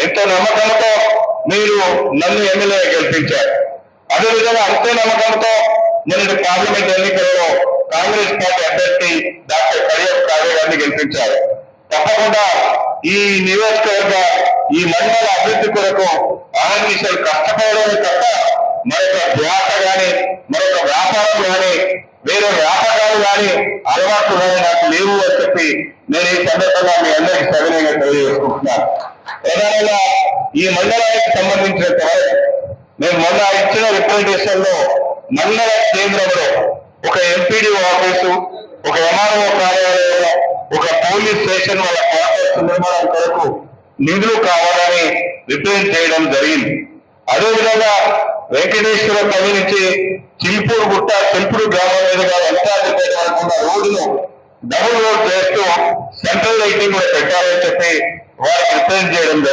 ఎంతో నమ్మకంతో మీరు నన్ను ఎమ్మెల్యే గెలిపించారు. అదేవిధంగా అంతే నమ్మకంతో నేను పార్లమెంట్ ఎన్నికలలో కాంగ్రెస్ పార్టీ అభ్యర్థి డాక్టర్ కడియం కావ్య గారిని గెలిపించారు. తప్పకుండా ఈ నియోజకవర్గ ఈ మండల అభివృద్ధి కొరకు ఆర్మీసలు కష్టపడమే తప్ప మరొక ధ్యాస గాని మరొక వ్యాపారం గాని వేరే వ్యాపారాలు గాని అలవాట్లు గాని నాకు లేవు అని చెప్పి నేను ఈ సందర్భంగా మీ అందరికీ సవినయంగా తెలియజేసుకుంటున్నాను. ప్రధానంగా ఈ మండలానికి సంబంధించినంత వరకు నేను మొన్న ఇచ్చిన రిప్రజెంటేషన్ లో మండల కేంద్రంలో ఒక ఎంపీడీ ఆఫీసు, ఒక ఎంఆర్ఓ కార్యాలయంలో ఒక పోలీస్ స్టేషన్ వాళ్ళ క్వార్టర్స్ నిర్మాణం కొరకు నిధులు కావాలని రిప్రజెంట్ చేయడం జరిగింది. అదేవిధంగా వెంకటేశ్వర పల్లి నుంచి చిల్పూరు గుట్ట చిల్పూరు గ్రామం మీదుగా వెంకటాద్రిపేట వరకు ఉన్న రోడ్డును డబుల్ రోడ్ చేస్తూ సెంట్రల్ లైటింగ్ కూడా పెట్టాలని చెప్పి వారికి రిప్రజెంట్ చేయడం జరిగింది.